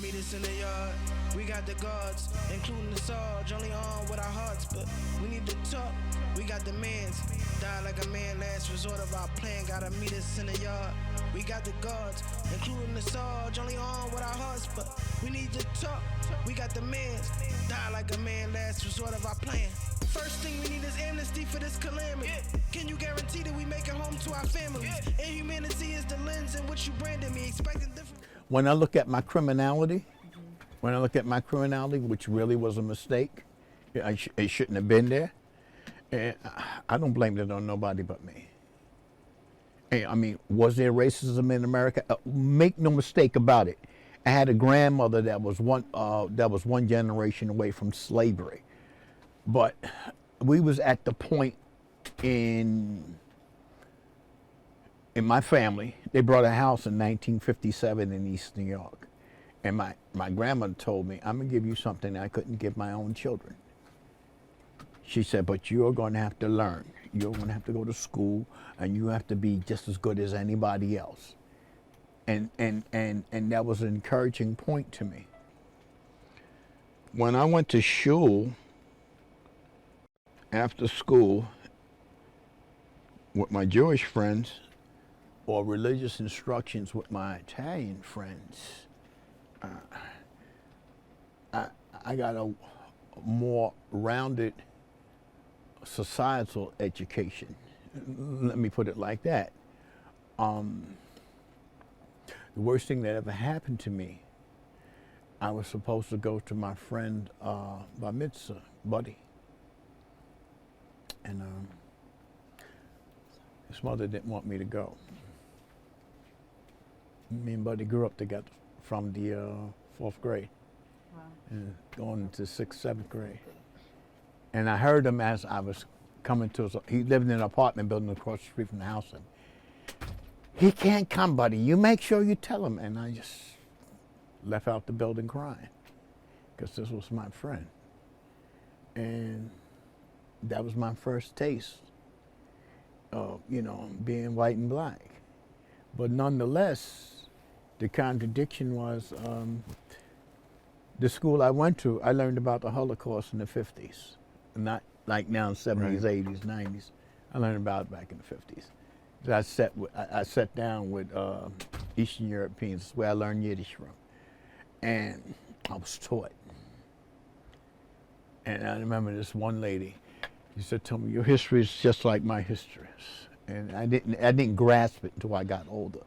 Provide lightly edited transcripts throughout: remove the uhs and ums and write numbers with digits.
Meet us in the yard. We got the guards, including the Sarge, only on with our hearts, but we need to talk. We got the mans, die like a man, last resort of our plan. Gotta meet us in the yard. We got the guards, including the Sarge, only on with our hearts, but we need to talk. We got the mans, die like a man, last resort of our plan. First thing we need is amnesty for this calamity. Can you guarantee that we make it home to our families? Inhumanity is the lens in which you branded me, expecting different. When I look at my criminality, which really was a mistake, it shouldn't have been there. And I don't blame it on nobody but me. And, I mean, was there racism in America? Make no mistake about it. I had a grandmother that was one generation away from slavery, but we was at the point in my family. They bought a house in 1957 in East New York, and my grandmother told me, "I'm gonna give you something I couldn't give my own children." She said, "But you're going to have to learn. You're going to have to go to school, and you have to be just as good as anybody else." And that was an encouraging point to me. When I went to shul after school with my Jewish friends, or religious instructions with my Italian friends, I got a more rounded societal education. Let me put it like that. The worst thing that ever happened to me, I was supposed to go to my friend bar mitzvah, Buddy. And his mother didn't want me to go. Me and Buddy grew up together from the 4th grade. Wow. And going into 6th, 7th grade. And I heard him as I was coming to he lived in an apartment building across the street from the house. And he can't come, Buddy. You make sure you tell him. And I just left out the building crying, because this was my friend. And that was my first taste of, being white and black. But nonetheless, the contradiction was the school I went to, I learned about the Holocaust in the 50s. Not like now in 70s, Right. 80s, 90s. I learned about it back in the 50s. So I sat down with Eastern Europeans. That's where I learned Yiddish from. And I was taught. And I remember this one lady, she said, "Tell me, your history is just like my history is." And I didn't grasp it until I got older.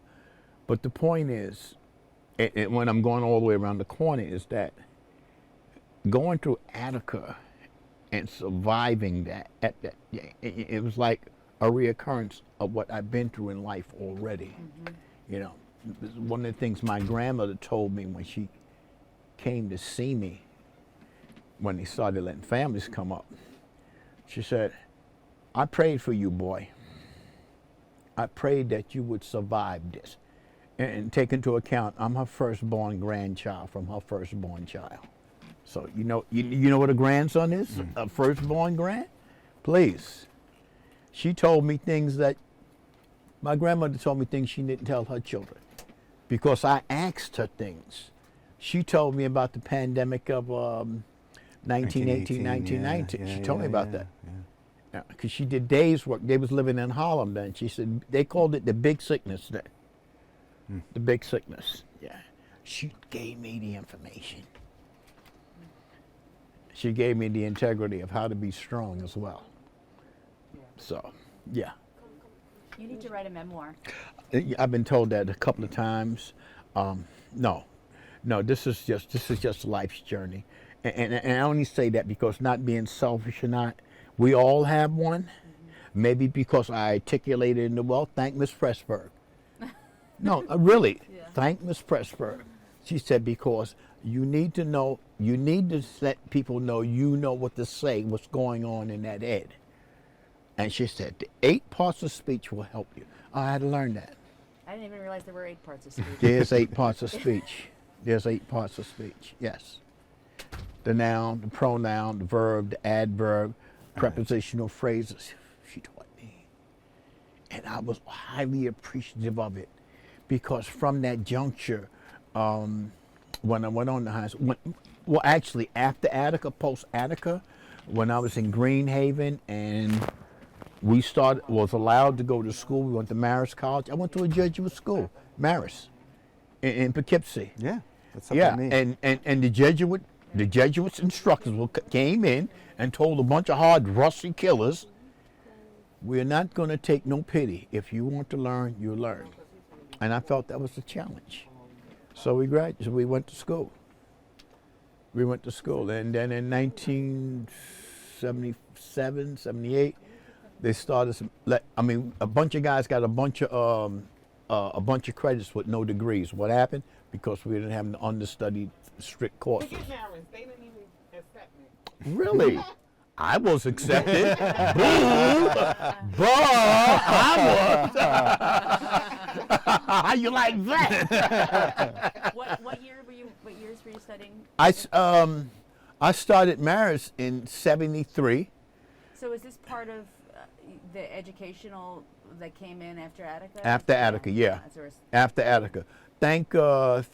But the point is, when I'm going all the way around the corner, is that going through Attica and surviving that, it was like a reoccurrence of what I've been through in life already. One of the things my grandmother told me when she came to see me, when they started letting families come up, she said, "I prayed for you, boy. I prayed that you would survive this." And take into account, I'm her firstborn grandchild from her firstborn child. So you know what a grandson is? A firstborn grand? Please. She told me things that my grandmother told me things she didn't tell her children, because I asked her things. She told me about the pandemic of 1918, 1919. She told me about that. Because she did days work. They was living in Harlem then. She said they called it the big sickness then. The big sickness. Yeah. She gave me the information. She gave me the integrity of how to be strong as well. So, yeah. You need to write a memoir. I've been told that a couple of times. No, this is just life's journey. And I only say that because, not being selfish or not, we all have one. Maybe because I articulated it well. Thank Miss Pressburg. No, really. Yeah. Thank Miss Pressburg. She said, because you need to know, you need to let people know you know what to say, what's going on in that head. And she said, the 8 parts of speech will help you. I had to learn that. I didn't even realize there were 8 parts of speech. There's 8 parts of speech. There's 8 parts of speech, yes. The noun, the pronoun, the verb, the adverb, prepositional phrases. She taught me. And I was highly appreciative of it, because from that juncture, when I went on to high school, well, actually, after Attica, post Attica, when I was in Greenhaven and was allowed to go to school, we went to Marist College. I went to a Jesuit school, Marist, in Poughkeepsie. Yeah, that's up Yeah, with me. and the Jesuits instructors came in and told a bunch of hard, rusty killers, we're not going to take no pity. If you want to learn, you learn. And I felt that was a challenge. So we graduated. We went to school. And then in 1977, 78, they started. A bunch of guys got a bunch of credits with no degrees. What happened? Because we didn't have an understudied strict courses. They didn't even accept me. Really? I was accepted. Boo! But I was. How you like that? What years were you studying? I started Marist in '73. So is this part of the educational that came in after Attica? After Attica, yeah. After Attica. Thank Edward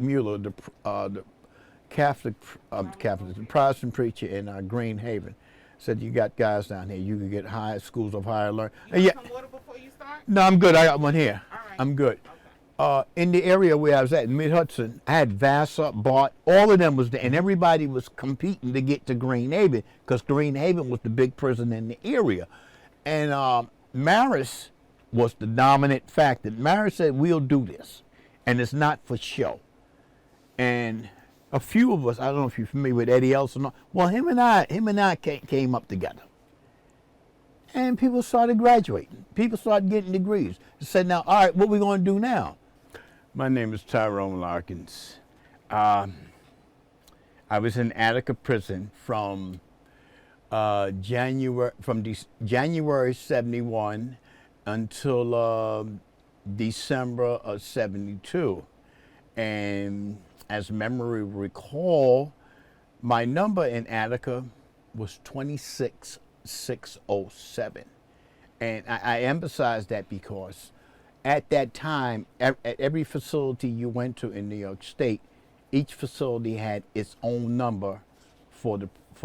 Mueller, the the Protestant preacher in Greenhaven, said you got guys down here. You can get schools of higher learning. You want some water before you start? No, I'm good. I got one here. All right. I'm good. Okay. In the area where I was at, in Mid-Hudson, I had Vassar, Bart, all of them was there, and everybody was competing to get to Greenhaven because Greenhaven was the big prison in the area. And Marist was the dominant factor. Marist said, we'll do this, and it's not for show. And a few of us, I don't know if you're familiar with Eddie Elson, well, him and I came up together. And people started graduating. People started getting degrees. They said, now, all right, what are we going to do now? My name is Tyrone Larkins. I was in Attica prison from January '71 until December of '72. And as memory recall, my number in Attica was 26607. And I emphasize that because at that time, at every facility you went to in New York State, each facility had its own number for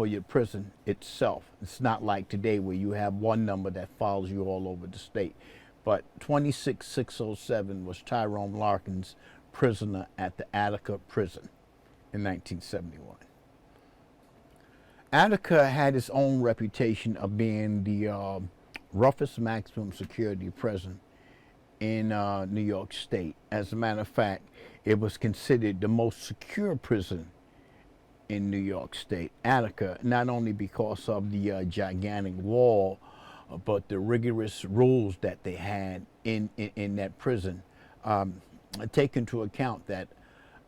your prison itself. It's not like today where you have one number that follows you all over the state. But 26607 was Tyrone Larkins, prisoner at the Attica prison in 1971. Attica had its own reputation of being the roughest maximum security prison in New York State. As a matter of fact, it was considered the most secure prison in New York State, Attica, not only because of the gigantic wall, but the rigorous rules that they had in that prison. Take into account that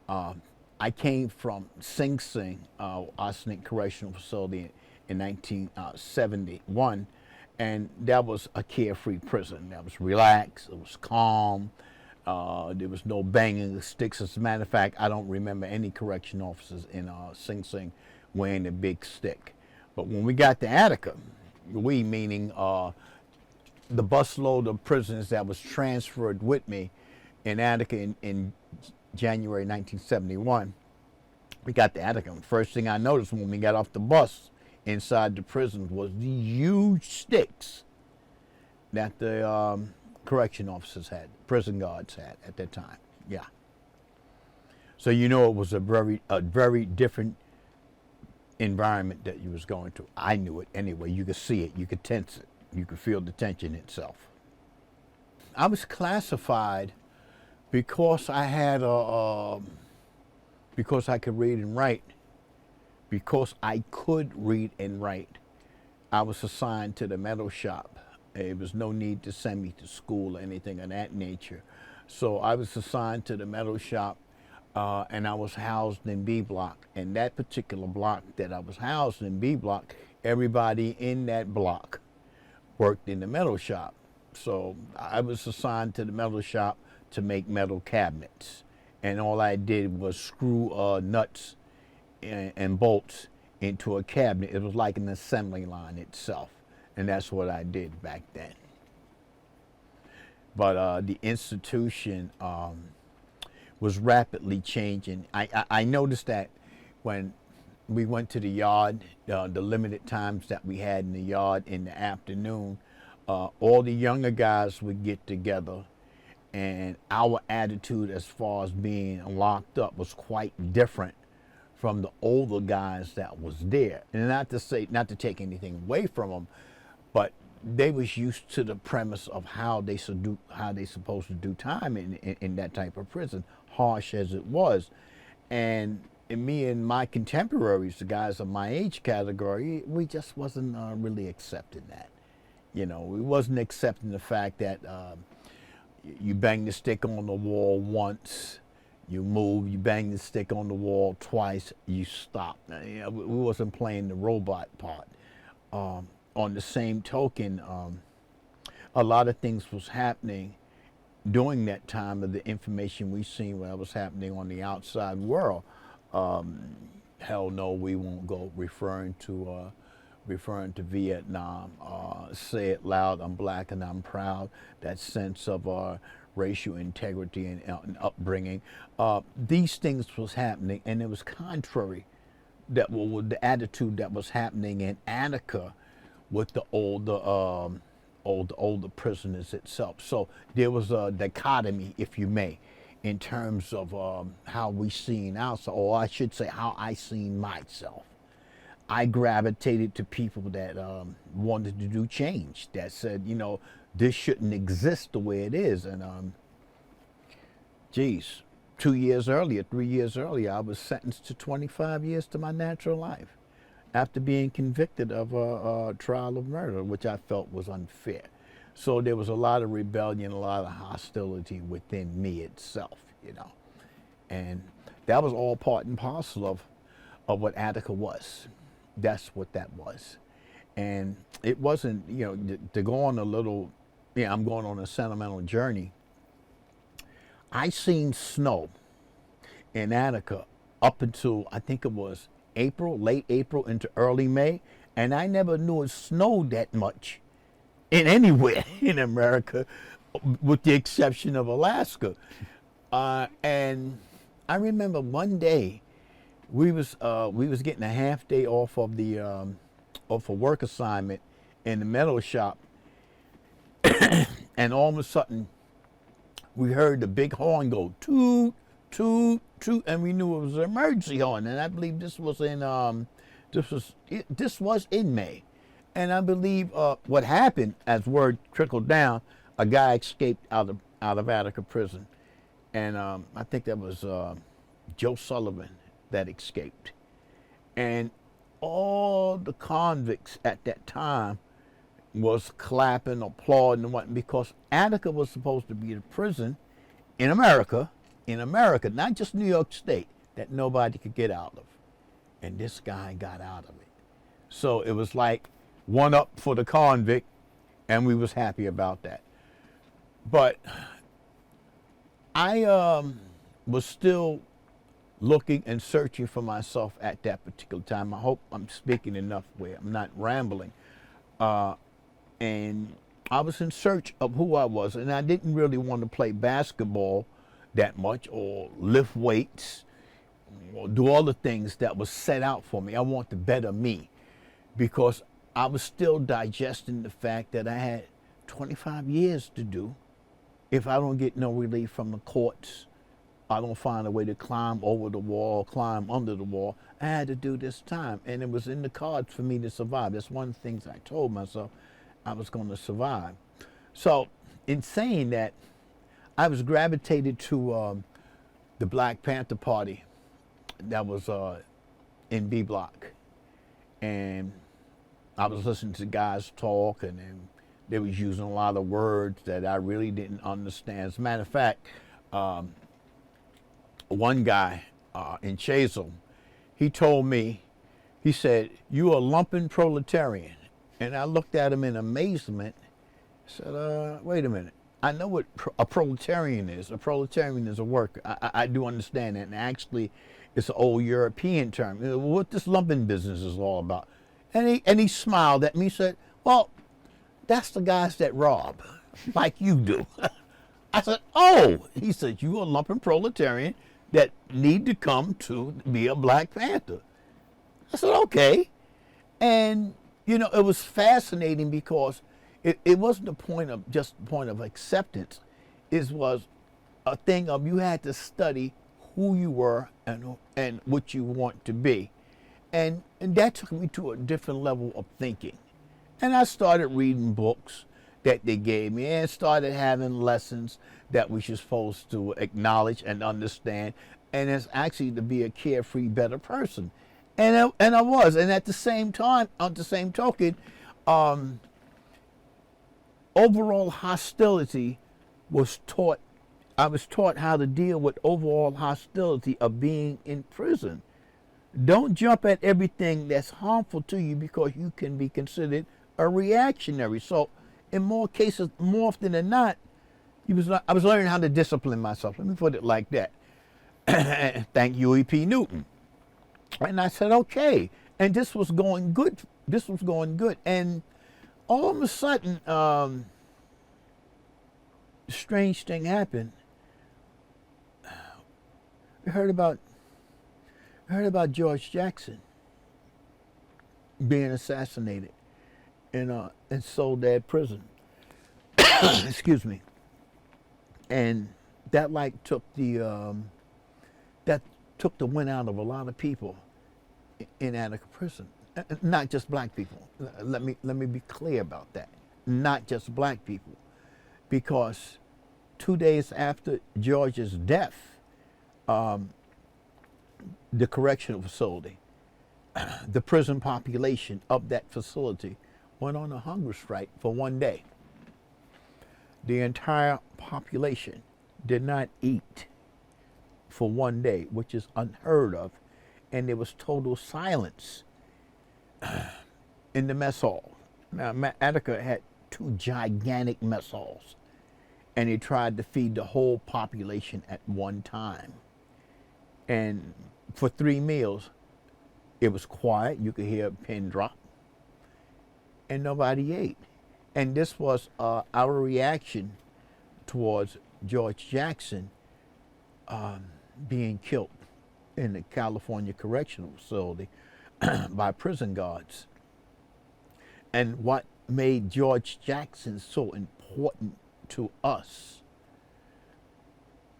I came from Sing Sing, Arsenic Correctional Facility in 1971, and that was a carefree prison. That was relaxed, it was calm, there was no banging of sticks. As a matter of fact, I don't remember any correction officers in Sing Sing wearing a big stick. But when we got to Attica, we meaning the busload of prisoners that was transferred with me in Attica in January 1971, we got to Attica. The first thing I noticed when we got off the bus inside the prison was the huge sticks that the correction officers had, prison guards had at that time. Yeah. So you know it was a very different environment that you was going to. I knew it anyway. You could see it. You could tense it. You could feel the tension itself. I was classified because I had because I could read and write. Because I could read and write, I was assigned to the metal shop. There was no need to send me to school or anything of that nature. So I was assigned to the metal shop, and I was housed in B block. And that particular block that I was housed in, B block, everybody in that block worked in the metal shop. So I was assigned to the metal shop to make metal cabinets. And all I did was screw nuts and bolts into a cabinet. It was like an assembly line itself. And that's what I did back then. But the institution, was rapidly changing. I noticed that when we went to the yard, the limited times that we had in the yard in the afternoon, all the younger guys would get together, and our attitude as far as being locked up was quite different from the older guys that was there. And not to take anything away from them, but they was used to the premise of how they supposed to do time in that type of prison, harsh as it was. And me and my contemporaries, the guys of my age category, we just wasn't really accepting that. We wasn't accepting the fact that you bang the stick on the wall once, you move, you bang the stick on the wall twice, you stop. We wasn't playing the robot part. On the same token, a lot of things was happening during that time of the information we seen what was happening on the outside world. Hell no, we won't go referring to Vietnam. Say it loud, I'm black and I'm proud. That sense of racial integrity and upbringing. These things was happening, and it was contrary that the attitude that was happening in Attica with the older prisoners itself. So there was a dichotomy, if you may, in terms of how we seen ourselves, or I should say how I seen myself. I gravitated to people that wanted to do change, that said, this shouldn't exist the way it is. And 3 years earlier, I was sentenced to 25 years to my natural life after being convicted of a trial of murder, which I felt was unfair. So there was a lot of rebellion, a lot of hostility within me itself, And that was all part and parcel of what Attica was. That's what that was. And it wasn't, to go on a little, I'm going on a sentimental journey. I seen snow in Attica up until, I think it was late April into early May, and I never knew it snowed that much in anywhere in America, with the exception of Alaska. And I remember one day we was getting a half day off of a work assignment in the metal shop, and all of a sudden we heard the big horn go toot toot toot, and we knew it was an emergency horn. And I believe this was in May. And I believe what happened, as word trickled down, a guy escaped out of Attica prison, and I think that was Joe Sullivan that escaped. And all the convicts at that time was clapping, applauding, and whatnot, because Attica was supposed to be the prison in America, not just New York State, that nobody could get out of. And this guy got out of it. So it was like one up for the convict, and we was happy about that. But I was still looking and searching for myself at that particular time. I hope I'm speaking enough where I'm not rambling. And I was in search of who I was, and I didn't really want to play basketball that much or lift weights or do all the things that was set out for me. I want to better me, because I was still digesting the fact that I had 25 years to do. If I don't get no relief from the courts, I don't find a way to climb over the wall, climb under the wall, I had to do this time. And it was in the cards for me to survive. That's one of the things I told myself, I was going to survive. So in saying that, I was gravitated to the Black Panther Party that was in B Block. And I was listening to guys talk, and they was using a lot of words that I really didn't understand. As a matter of fact, one guy in Chazell, he told me, he said, "You a lumpen proletarian." And I looked at him in amazement. I said, wait a minute. I know what a proletarian is. A proletarian is a worker. I do understand that. And actually, it's an old European term. What this lumpen business is all about. And he smiled at me. He said, "Well, that's the guys that rob, like you do." I said, oh. He said, you a lumpen proletarian that need to come to be a Black Panther. I said, okay. And, you know, it was fascinating because it wasn't a point of just point of acceptance. It was a thing of you had to study who you were and what you want to be. And that took me to a different level of thinking. And I started reading books that they gave me and started having lessons that we were supposed to acknowledge and understand. And it's actually to be a carefree, better person. And I was. And at the same time, on the same token, overall hostility was taught. I was taught how to deal with overall hostility of being in prison. Don't jump at everything that's harmful to you because you can be considered a reactionary. So in more cases, more often than not, I was learning how to discipline myself. Let me put it like that. Thank Huey P. Newton. And I said, okay. And this was going good. This was going good. And all of a sudden, a strange thing happened. I heard about George Jackson being assassinated in Soledad prison. Excuse me. And that took the wind out of a lot of people in Attica prison. Not just Black people. Let me be clear about that. Not just Black people, because 2 days after George's death, the correctional facility, the prison population of that facility went on a hunger strike for 1 day. The entire population did not eat for 1 day, which is unheard of, and there was total silence in the mess hall. Now, Attica had 2 gigantic mess halls, and they tried to feed the whole population at one time. And for 3 meals, it was quiet. You could hear a pin drop, and nobody ate. And this was our reaction towards George Jackson being killed in the California Correctional Facility by prison guards. And what made George Jackson so important to us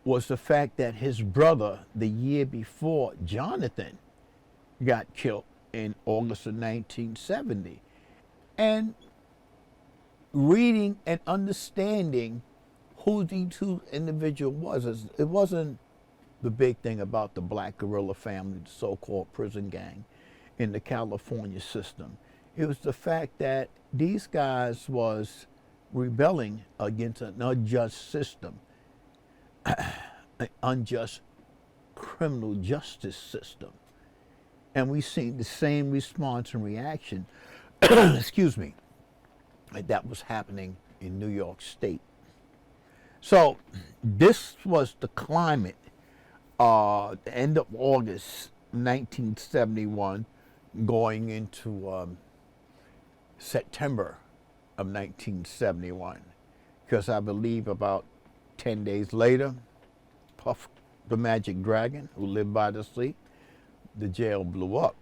was the fact that his brother, the year before, Jonathan, got killed in August of 1970. And reading and understanding who the 2 individual was, it wasn't the big thing about the Black guerrilla family, the so-called prison gang in the California system. It was the fact that these guys was rebelling against an unjust system, an unjust criminal justice system. And we seen the same response and reaction, excuse me, that was happening in New York State. So this was the climate, the end of August 1971, going into September of 1971, because I believe about 10 days later, Puff the Magic Dragon, who lived by the sea, the jail blew up.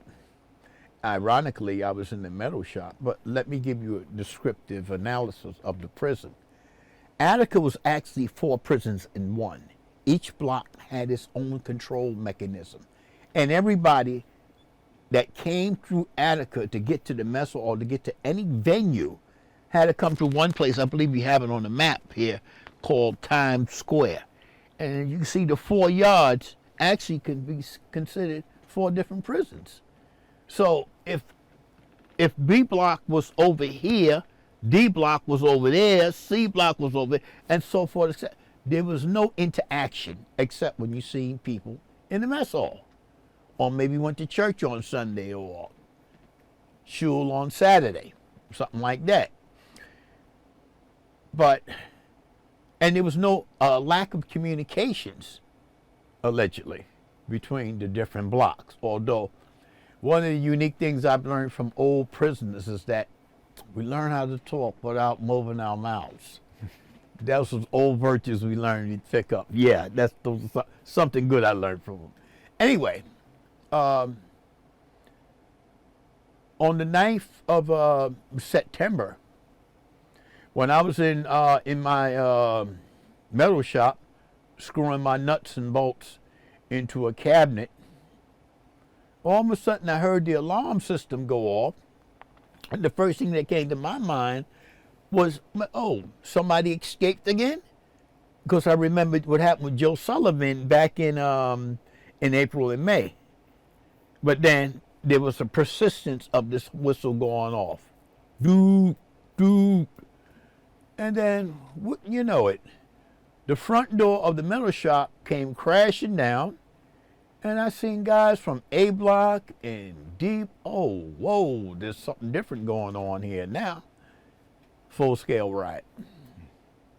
Ironically, I was in the metal shop, but let me give you a descriptive analysis of the prison. Attica was actually 4 prisons in one. Each block had its own control mechanism, and everybody that came through Attica to get to the mess hall or to get to any venue had to come through one place. I believe you have it on the map here, called Times Square. And you can see the 4 yards actually can be considered 4 different prisons. So if B block was over here, D block was over there, C block was over there, and so forth. There was no interaction except when you seen people in the mess hall, or maybe went to church on Sunday or shul on Saturday, something like that. And there was no lack of communications, allegedly, between the different blocks. Although one of the unique things I've learned from old prisoners is that we learn how to talk without moving our mouths. Those was old virtues we learned to pick up. Yeah, those are something good I learned from them. Anyway, on the 9th of September, when I was in my metal shop, screwing my nuts and bolts into a cabinet, all of a sudden I heard the alarm system go off, and the first thing that came to my mind was, oh, somebody escaped again? Because I remembered what happened with Joe Sullivan back in April and May. But then there was a persistence of this whistle going off. Doop, doop. And then, you know it, the front door of the metal shop came crashing down, and I seen guys from A Block and Deep. Oh, whoa, there's something different going on here now. Full scale riot.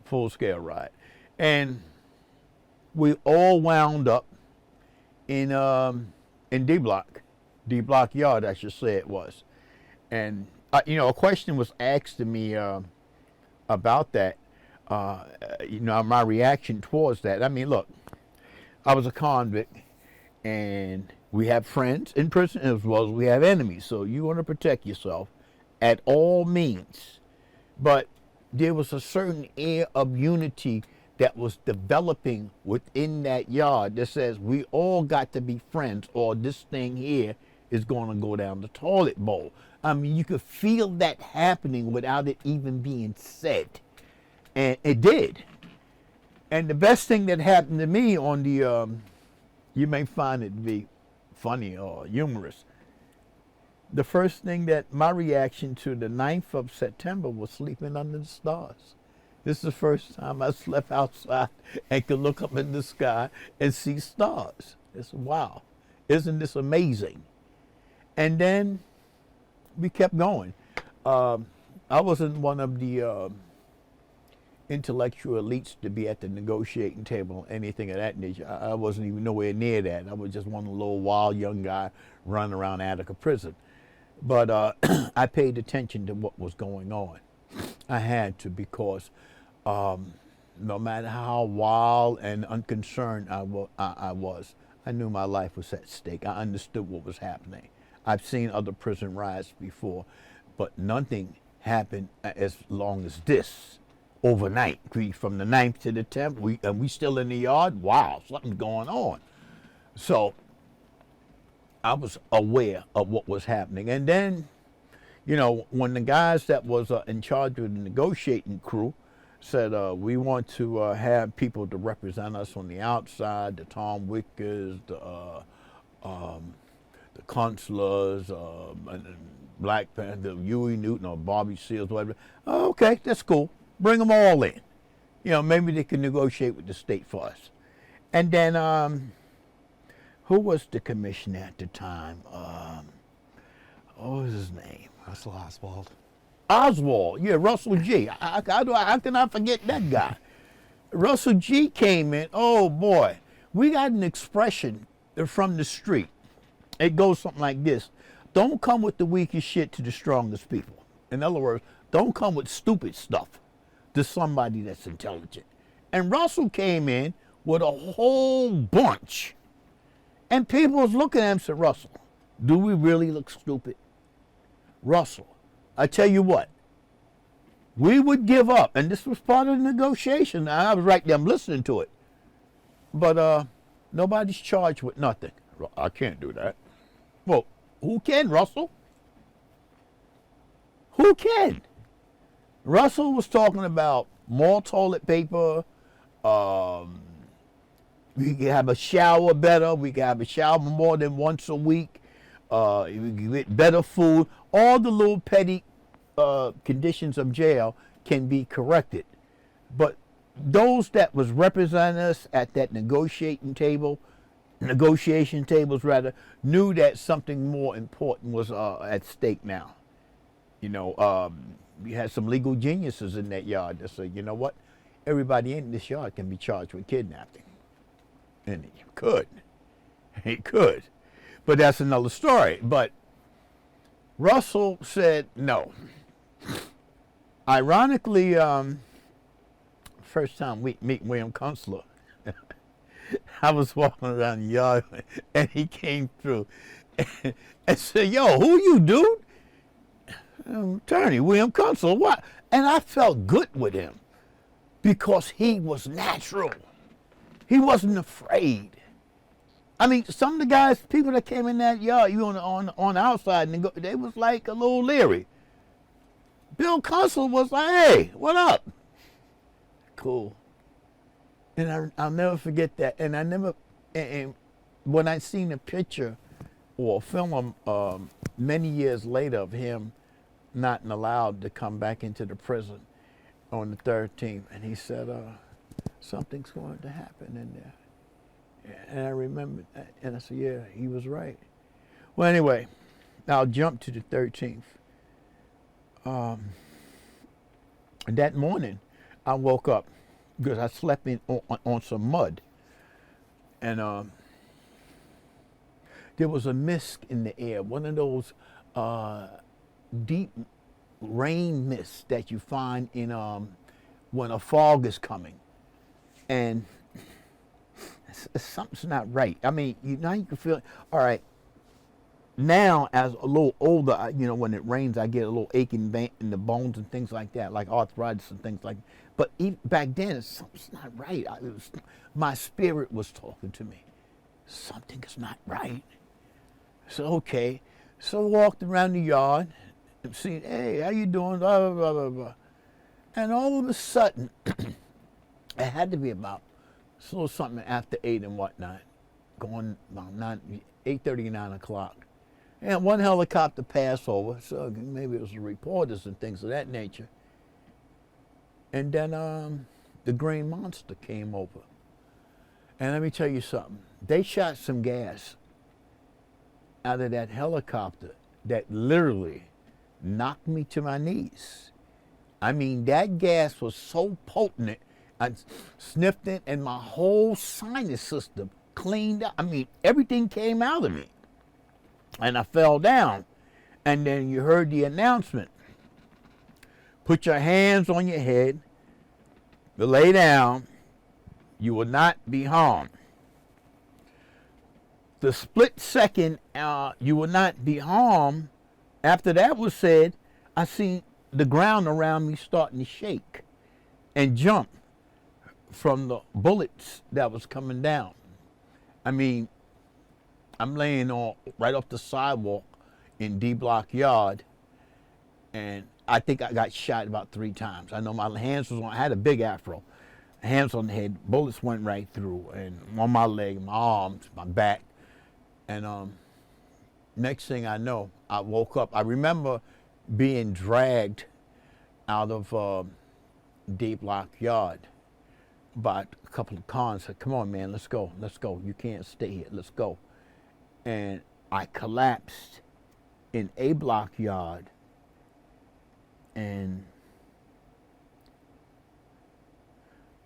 Full scale riot. And we all wound up in D Block. D Block Yard, I should say it was. And, a question was asked to me about that. My reaction towards that. I mean, look, I was a convict, and we have friends in prison as well as we have enemies. So you want to protect yourself at all means. But there was a certain air of unity that was developing within that yard that says we all got to be friends, or this thing here is going to go down the toilet bowl. I mean, you could feel that happening without it even being said. And it did. And the best thing that happened to me on the, you may find it to be funny or humorous. The first thing that my reaction to the 9th of September was sleeping under the stars. This is the first time I slept outside and could look up in the sky and see stars. It's wow. Isn't this amazing? And then we kept going. I wasn't one of the intellectual elites to be at the negotiating table or anything of that nature. I wasn't even nowhere near that. I was just one little wild young guy running around Attica prison. But I paid attention to what was going on. I had to, because no matter how wild and unconcerned I was, I knew my life was at stake. I understood what was happening. I've seen other prison riots before, but nothing happened as long as this. Overnight, from the 9th to the 10th, we still in the yard. Wow, something's going on. So I was aware of what was happening. And then, when the guys that was in charge of the negotiating crew said, we want to have people to represent us on the outside, the Tom Wickers, the Consulars, Black Panther, Huey Newton or Bobby Seals, whatever. Oh, okay, that's cool. Bring them all in. Maybe they can negotiate with the state for us. And then, who was the commissioner at the time? What was his name? Russell Oswald. Oswald, yeah, Russell G. How can I forget that guy? Russell G came in. Oh boy, we got an expression from the street. It goes something like this: don't come with the weakest shit to the strongest people. In other words, don't come with stupid stuff to somebody that's intelligent. And Russell came in with a whole bunch. And people was looking at him and said, Russell, do we really look stupid? Russell, I tell you what, we would give up. And this was part of the negotiation. I was right there, I'm listening to it. But nobody's charged with nothing. I can't do that. Well, who can, Russell? Who can? Russell was talking about more toilet paper. We can have a shower better. We can have a shower more than once a week. We can get better food. All the little petty conditions of jail can be corrected. But those that was representing us at that negotiation tables rather, knew that something more important was at stake now. We had some legal geniuses in that yard that said, you know what? Everybody in this yard can be charged with kidnapping. And he could. He could. But that's another story. But Russell said no. Ironically, first time we meet William Kunstler. I was walking around the yard, and he came through and said, "Yo, who you, dude?" Attorney William Kunstler. What? And I felt good with him because he was natural. He wasn't afraid. I mean, some of the guys, people that came in that yard, you on the outside, and they was like a little leery. Bill Kunstler was like, "Hey, what up?" Cool. And I'll never forget that. And and when I seen a picture or a film many years later of him not allowed to come back into the prison on the 13th, and he said, something's going to happen in there. And I remembered that, and I said, yeah, he was right. Well, anyway, I'll jump to the 13th. That morning, I woke up because I slept on some mud, and there was a mist in the air, one of those deep rain mists that you find in when a fog is coming, and something's not right. I mean, now you can feel, all right. Now, as a little older, when it rains, I get a little aching in the bones and things like that, like arthritis and things like that. But even back then, something's not right. My spirit was talking to me. Something is not right. So, okay. So I walked around the yard and seen, hey, how you doing? Blah, blah, blah, blah, blah. And all of a sudden, it had to be about a little something after 8 and whatnot, going about 8:30, 9 o'clock. And one helicopter passed over, so maybe it was the reporters and things of that nature. And then the Green Monster came over. And let me tell you something. They shot some gas out of that helicopter that literally knocked me to my knees. I mean, that gas was so potent, I sniffed it and my whole sinus system cleaned up. I mean, everything came out of me. And I fell down. And then you heard the announcement. Put your hands on your head, lay down, you will not be harmed. The split second you will not be harmed, after that was said, I seen the ground around me starting to shake and jump from the bullets that was coming down. I mean, I'm laying right off the sidewalk in D Block Yard, and I think I got shot about 3 times. I know my hands was on, I had a big afro, hands on the head, bullets went right through, and on my leg, my arms, my back. And next thing I know, I woke up. I remember being dragged out of D Block Yard by a couple of cons. Said, "Come on, man, let's go. You can't stay here, let's go." And I collapsed in A Block Yard, and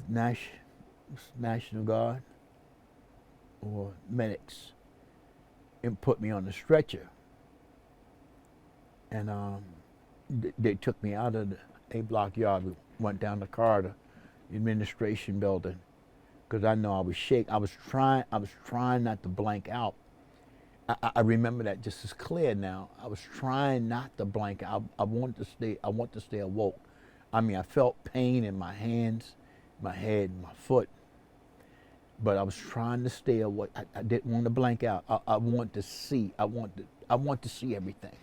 National Guard or medics and put me on the stretcher. And they took me out of the A Block Yard. We went down the corridor, administration building, because I know I was shaking. I was trying not to blank out. I remember that just as clear now. I was trying not to blank out. I want to stay awoke. I mean, I felt pain in my hands, my head, my foot, but I was trying to stay awake. I didn't want to blank out. I want to see. I want to see everything.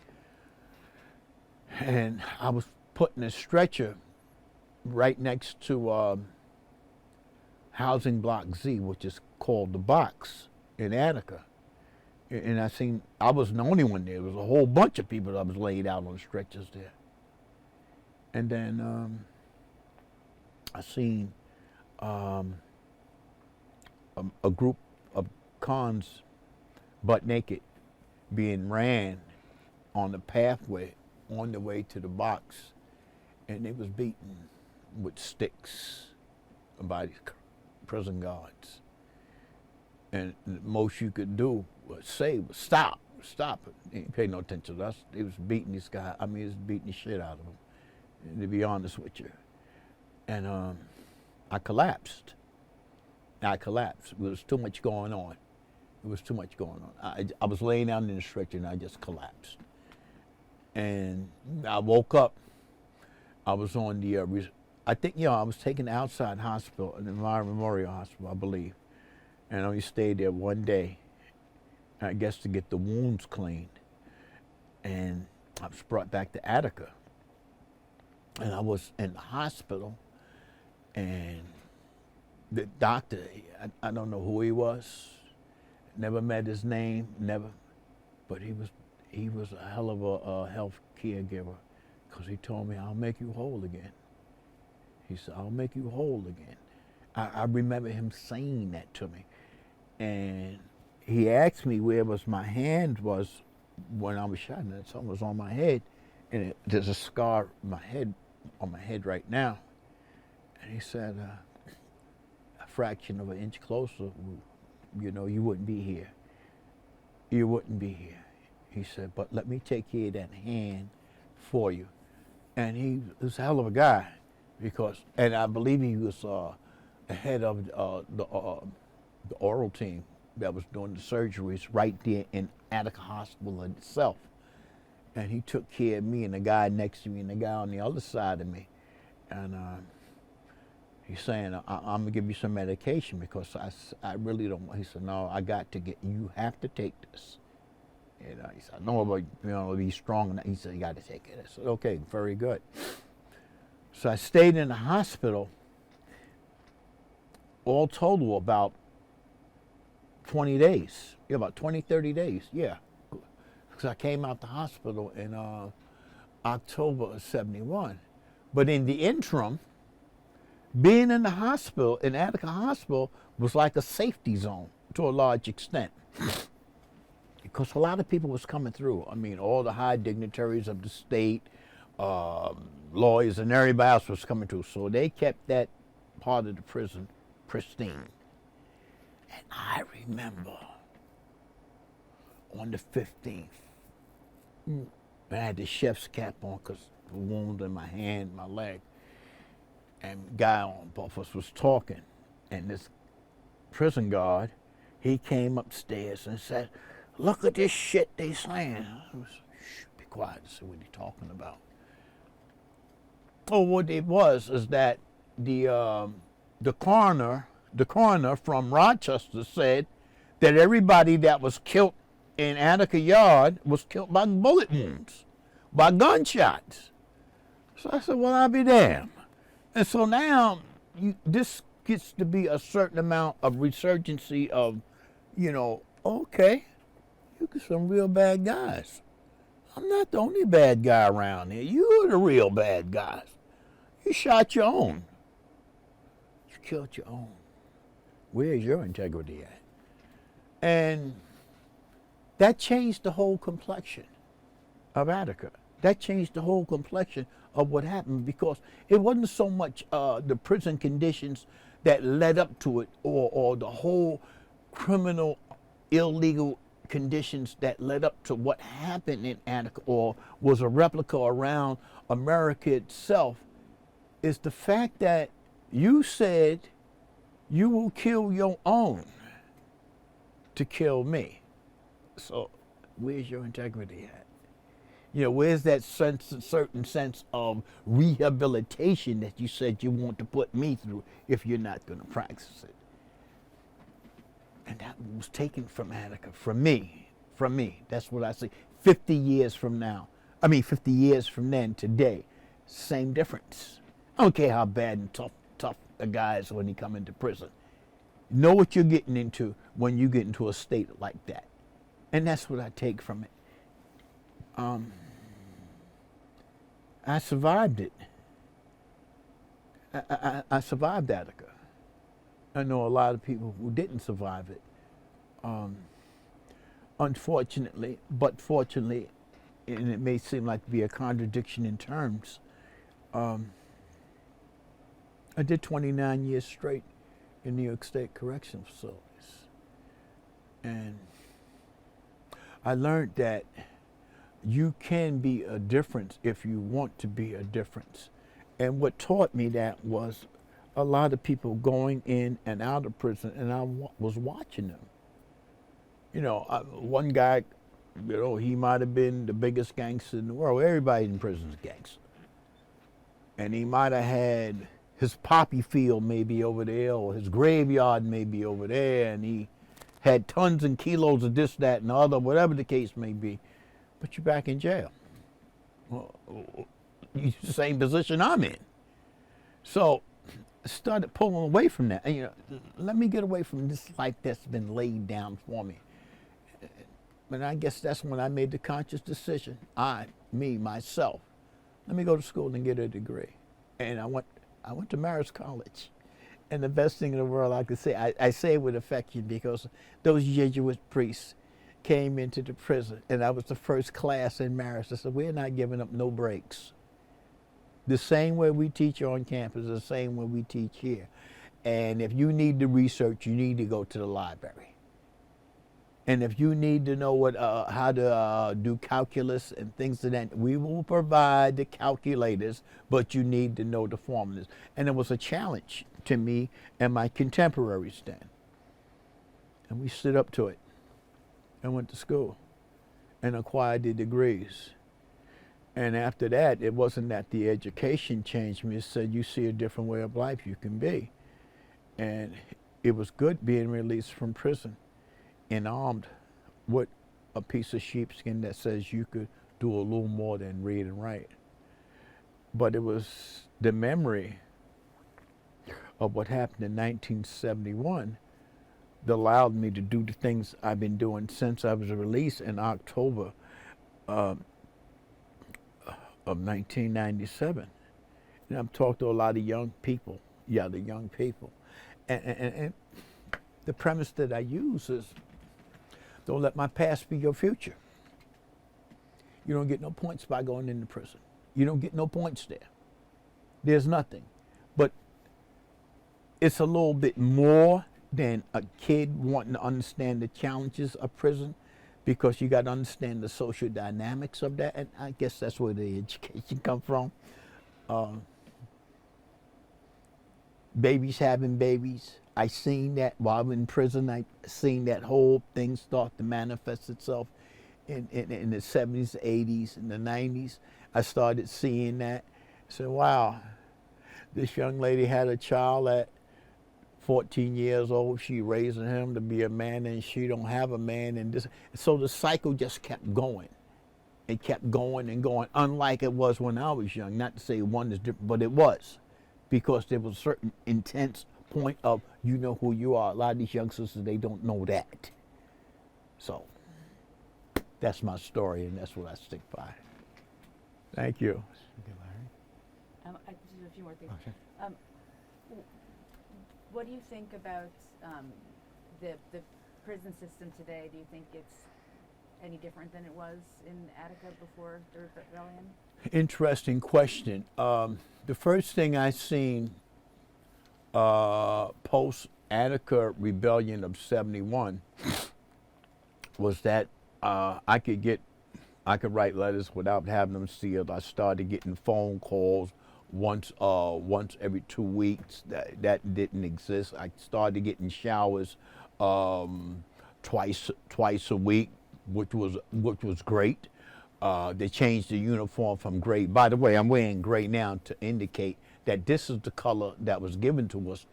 And I was put in a stretcher right next to Housing Block Z, which is called the Box in Attica. And I wasn't the only one there. There was a whole bunch of people that was laid out on stretchers there. And then I seen a group of cons butt naked being ran on the pathway on the way to the box, and they was beaten with sticks by the prison guards. And the most you could do was stop it. He didn't pay no attention to us. He was beating this guy. I mean, he was beating the shit out of him, to be honest with you. And I collapsed. I collapsed. There was too much going on. It was too much going on. I was laying down in the stretcher and I just collapsed. And I woke up. I was on the, I think, I was taken outside hospital, an Environment Memorial Hospital, I believe. And I only stayed there one day, I guess to get the wounds cleaned. And I was brought back to Attica. And I was in the hospital, and the doctor, I don't know who he was, never met his name, never, but he was a hell of a health caregiver, because he told me, I'll make you whole again. He said, I'll make you whole again. I remember him saying that to me. And he asked me where was my hand was when I was shot, and something was on my head, and there's a scar on my head right now. And he said, a fraction of an inch closer, you wouldn't be here. You wouldn't be here. He said, but let me take care of that hand for you. And he was a hell of a guy, and I believe he was the head of the oral team that was doing the surgeries right there in Attica Hospital itself. And he took care of me and the guy next to me and the guy on the other side of me. And he's saying, I'm gonna give you some medication because I really don't want. He said, no, you have to take this. He said, I know about, be strong enough. He said, you got to take it. I said, okay, very good. So I stayed in the hospital, all total about 20 days. Yeah, about 20, 30 days, yeah. Because I came out the hospital in October of '71. But in the interim, being in the hospital, in Attica Hospital, was like a safety zone to a large extent. Because a lot of people was coming through. I mean, all the high dignitaries of the state, lawyers and everybody else was coming through. So they kept that part of the prison pristine. And I remember on the 15th, I had the chef's cap on because the wound in my hand, my leg. And the guy on both of us was talking. And this prison guard, he came upstairs and said, look at this shit they saying. I was, shh, be quiet to see what he's talking about. Oh, what it was is that the coroner from Rochester said that everybody that was killed in Attica Yard was killed by bullet wounds, by gunshots. So I said, well, I'll be damned. And so now this gets to be a certain amount of resurgency of, okay, you get some real bad guys. I'm not the only bad guy around here. You're the real bad guys. You shot your own. You killed your own. Where's your integrity at? And that changed the whole complexion of Attica. That changed the whole complexion of what happened, because it wasn't so much the prison conditions that led up to it, or the whole criminal, illegal conditions that led up to what happened in Attica, or was a replica around America itself. Is the fact that you said you will kill your own to kill me. So where's your integrity at? Where's that certain sense of rehabilitation that you said you want to put me through if you're not going to practice it? And that was taken from Attica, from me. That's what I say. 50 years from now. 50 years from then, today, same difference. I don't care how bad and tough the guy is when he come into prison. Know what you're getting into when you get into a state like that. And that's what I take from it. I survived it. I survived Attica. I know a lot of people who didn't survive it. Unfortunately, but fortunately, and it may seem like to be a contradiction in terms, I did 29 years straight in New York State correction facilities. And I learned that you can be a difference if you want to be a difference. And what taught me that was a lot of people going in and out of prison, and I was watching them. You know, one guy, you know, he might have been the biggest gangster in the world. Everybody in prison is a gangster. And he might have had his poppy field maybe over there, or his graveyard maybe over there, and he had tons and kilos of this, that, and the other, whatever the case may be. But you're back in jail. Well, you're the same position I'm in. So I started pulling away from that. And, you know, let me get away from this life that's been laid down for me. And I guess that's when I made the conscious decision. Myself, let me go to school and get a degree. And I went to Marist College. And the best thing in the world I could say, I say it with affection because those Jesuit priests came into the prison, and I was the first class in Marist. I said, we're not giving up no breaks. The same way we teach on campus, the same way we teach here. And if you need to research, you need to go to the library. And if you need to know how to do calculus and things like that, we will provide the calculators, but you need to know the formulas. And it was a challenge to me and my contemporaries then. And we stood up to it and went to school and acquired the degrees. And after that, it wasn't that the education changed me. It said, you see a different way of life you can be. And it was good being released from prison and armed with a piece of sheepskin that says you could do a little more than read and write. But it was the memory of what happened in 1971 that allowed me to do the things I've been doing since I was released in October of 1997. And I've talked to a lot of young people, the young people. And the premise that I use is, don't let my past be your future. You don't get no points by going into prison. You don't get no points there. There's nothing. But it's a little bit more than a kid wanting to understand the challenges of prison, because you got to understand the social dynamics of that. And I guess that's where the education come from. Babies having babies. I seen that while I'm in prison. I seen that whole thing start to manifest itself in the 70s, 80s, and the 90s. I started seeing that. I said, wow, this young lady had a child at 14 years old. She raising him to be a man, and she don't have a man. And this, so the cycle just kept going. It kept going and going, unlike it was when I was young. Not to say one is different, but it was, because there was a certain intense point of, you know who you are. A lot of these youngsters, they don't know that. So that's my story, and that's what I stick by. Thank you. Okay, Larry. I just have a few more things. Okay. What do you think about the prison system today? Do you think it's any different than it was in Attica before the rebellion? Interesting question. The first thing I seen post Attica rebellion of '71 was that I could write letters without having them sealed. I started getting phone calls once every 2 weeks. That didn't exist. I started getting showers twice a week, which was great. They changed the uniform from gray. By the way, I'm wearing gray now to indicate that this is the color that was given to us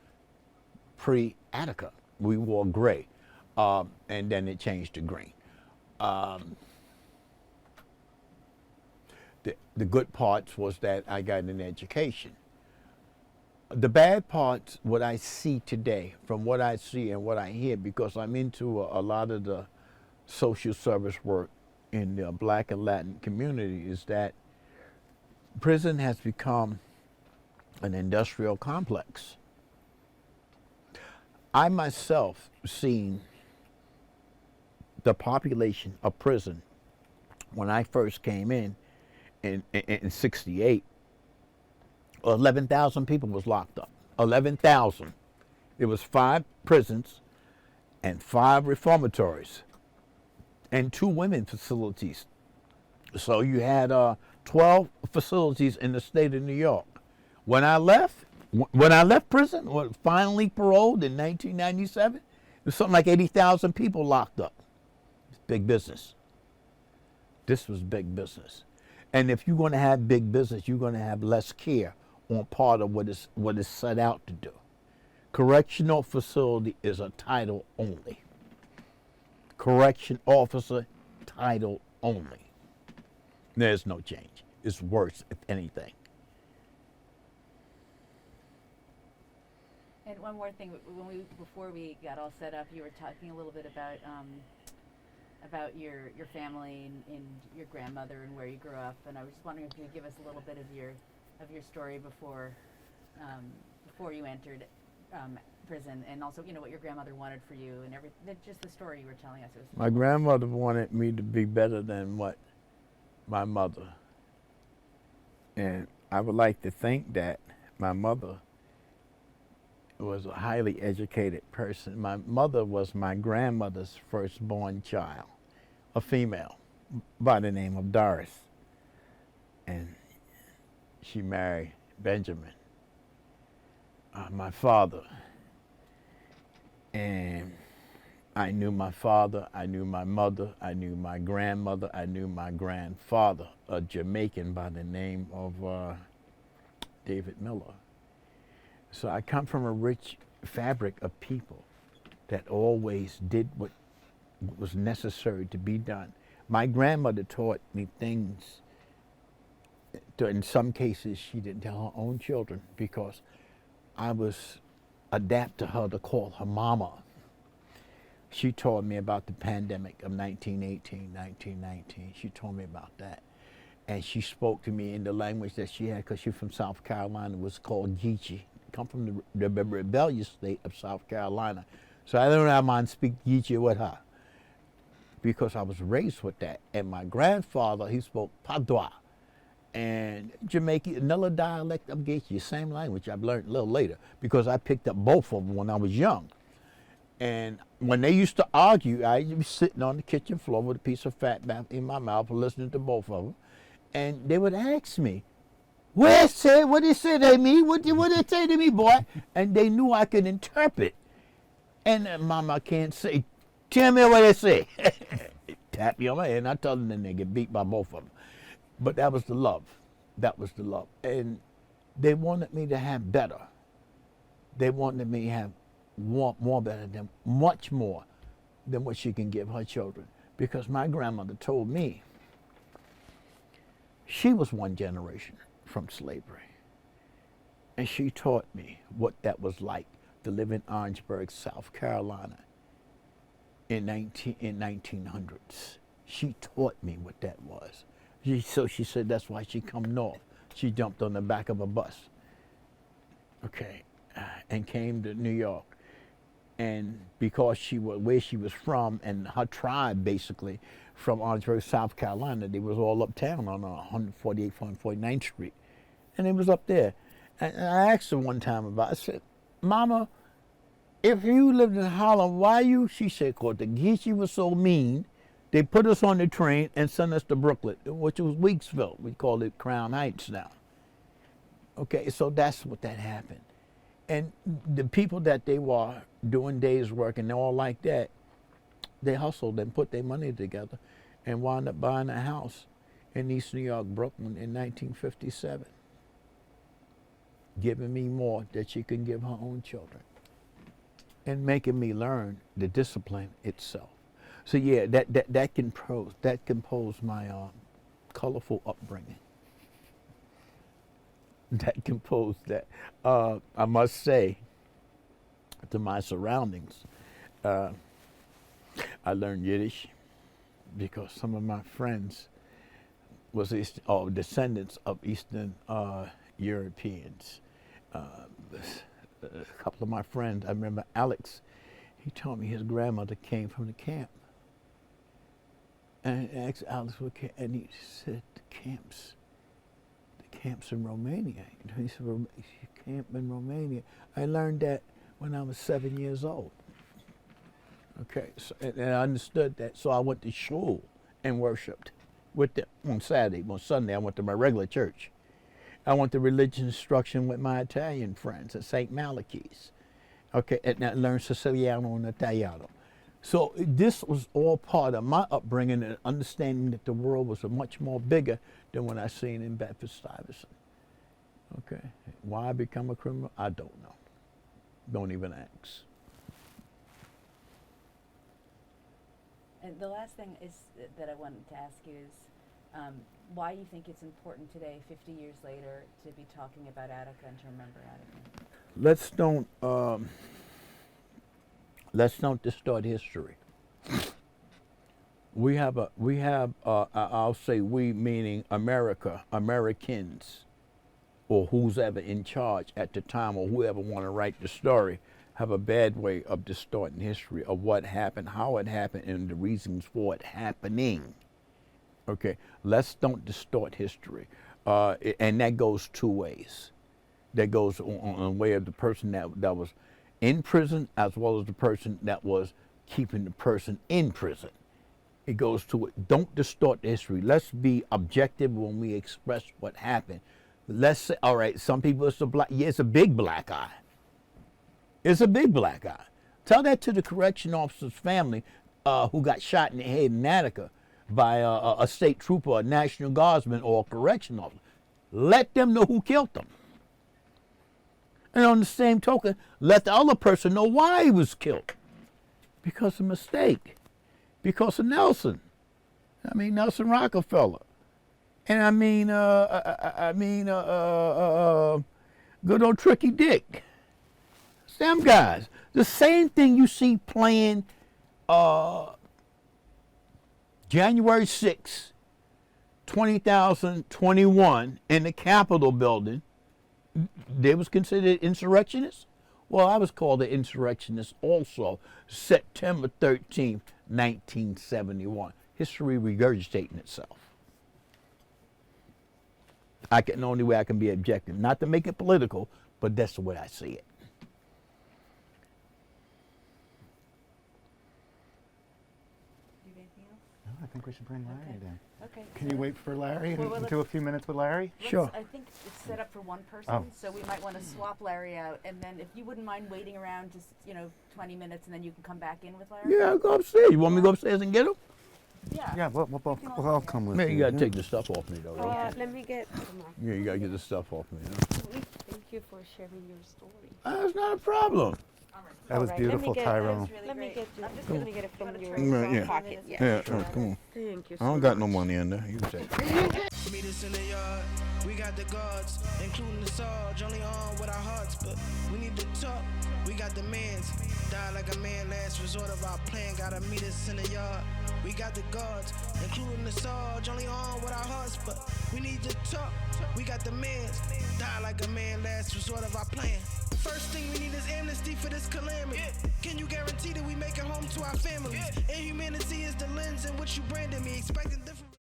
pre-Attica. We wore gray, and then it changed to green. The good parts was that I got an education. The bad parts, what I see today, from what I see and what I hear, because I'm into a lot of the social service work in the Black and Latin community, is that prison has become an industrial complex. I myself seen the population of prison when I first came in 68, 11,000 people was locked up. 11,000. It was 5 prisons and 5 reformatories and 2 women facilities. So you had 12 facilities in the state of New York. When I left, When I left prison, finally paroled in 1997, there's something like 80,000 people locked up. It's big business. This was big business. And if you're going to have big business, you're going to have less care on part of what is set out to do. Correctional facility is a title only. Correction officer, title only. There's no change. It's worse, if anything. And one more thing, before we got all set up, you were talking a little bit about your family and your grandmother and where you grew up, and I was just wondering if you could give us a little bit of your story before you entered prison, and also what your grandmother wanted for you and just the story you were telling us. My grandmother wanted me to be better than what my mother, and I would like to think that my mother was a highly educated person. My mother was my grandmother's firstborn child, a female by the name of Doris. And she married Benjamin, my father. And I knew my father, I knew my mother, I knew my grandmother, I knew my grandfather, a Jamaican by the name of David Miller. So I come from a rich fabric of people that always did what was necessary to be done. My grandmother taught me things that in some cases she didn't tell her own children, because I was adapt to her to call her mama. She taught me about the pandemic of 1918, 1919. She told me about that. And she spoke to me in the language that she had, because she's from South Carolina. It was called Geechee. Come from the rebellious state of South Carolina. So I don't have mind speak Geechee with her, because I was raised with that. And my grandfather, he spoke Patois and Jamaican, another dialect of Geechee, same language I've learned a little later, because I picked up both of them when I was young. And when they used to argue, I used to be sitting on the kitchen floor with a piece of fat back in my mouth, listening to both of them. And they would ask me, what they say to me? What they say to me, boy? And they knew I could interpret. And Mama can't say, tell me what they say. Tap me on my head, and I tell them, and they get beat by both of them. But that was the love. That was the love. And they wanted me to have better. They wanted me to have more better than, much more than what she can give her children. Because my grandmother told me she was one generation from slavery. And she taught me what that was like to live in Orangeburg, South Carolina in 1900s. She taught me what that was. So she said that's why she come north. She jumped on the back of a bus, and came to New York. And because she was where she was from, and her tribe basically from Orangeburg, South Carolina, they was all uptown on 148th, 149th Street. And it was up there. And I asked her one time about it. I said, Mama, if you lived in Harlem, why you? She said, because the Geechee was so mean, they put us on the train and sent us to Brooklyn, which was Weeksville. We call it Crown Heights now. Okay, so that's what that happened. And the people that they were doing days work and all like that, they hustled and put their money together and wound up buying a house in East New York, Brooklyn in 1957. Giving me more that she can give her own children, and making me learn the discipline itself. So yeah, that composed my colorful upbringing. That composed that. I must say, to my surroundings, I learned Yiddish because some of my friends was descendants of Eastern Europeans. A couple of my friends, I remember Alex, he told me his grandmother came from the camp. And I asked Alex, and he said, the camps in Romania. He said, camp in Romania. I learned that when I was 7 years old. Okay, so, and I understood that, so I went to shul and worshiped with them on Saturday. On Sunday, I went to my regular church. I went to religious instruction with my Italian friends at St. Malachi's. Okay, and I learned Siciliano and Italiano. So this was all part of my upbringing and understanding that the world was much more bigger than what I seen in Bedford-Stuyvesant. Okay, why I become a criminal? I don't know. Don't even ask. And the last thing is that I wanted to ask you is why you think it's important today, 50 years later, to be talking about Attica and to remember Attica. Let's don't distort history. I'll say we meaning America, Americans, or who's ever in charge at the time, or whoever want to write the story, have a bad way of distorting history of what happened, how it happened, and the reasons for it happening. Okay, let's don't distort history. And that goes two ways. That goes on the way of the person that was in prison, as well as the person that was keeping the person in prison. It goes to it. Don't distort the history. Let's be objective when we express what happened. Let's say, all right, some people it's a black, yeah, it's a big black eye. It's a big black eye. Tell that to the correction officer's family who got shot in the head in Attica by a state trooper, a National Guardsman, or a correction officer. Let them know who killed them. And on the same token, let the other person know why he was killed. Because of mistake. Because of Nelson. I mean, Nelson Rockefeller. And good old Tricky Dick. It's them guys. The same thing you see playing January 6, 2021 in the Capitol building, they was considered insurrectionists. Well, I was called an insurrectionist also, September 13th, 1971. History regurgitating itself. The only way I can be objective, not to make it political, but that's the way I see it. Do you have anything else? No, I think we should bring Larry Okay. then. Okay. Can you wait for Larry Well, and do a few minutes with Larry? Sure. I think it's set up for one person, Oh. so we might want to swap Larry out, and then if you wouldn't mind waiting around just 20 minutes, and then you can come back in with Larry. Yeah, I'll go upstairs. You want me to go upstairs and get him? Yeah. We'll all come with Man, you. you gotta take the stuff off me though. Right? Let me get. Yeah, you gotta get the stuff off me. Thank you for sharing your story. That's not a problem. That was All right, let me beautiful, get- Tyrone. Really Let me great. get you. I'm just Let gonna me get it from give it a your try. Yeah. pocket. Yeah, come on. Thank you. I don't got no money in there. You can take it. Meet us in the yard. We got the guards, including the Sarge, only on with our hearts, but we need to talk. We got demands. Die like a man, last resort of our plan. Gotta meet us in the yard. We got the guards, including the Sarge, only on with our hearts, but we need to talk. We got demands. Die like a man, last resort of our plan. First thing we need is amnesty for this calamity. Can you guarantee that we make it home to our families? Inhumanity is the lens in which you branded me, expecting different.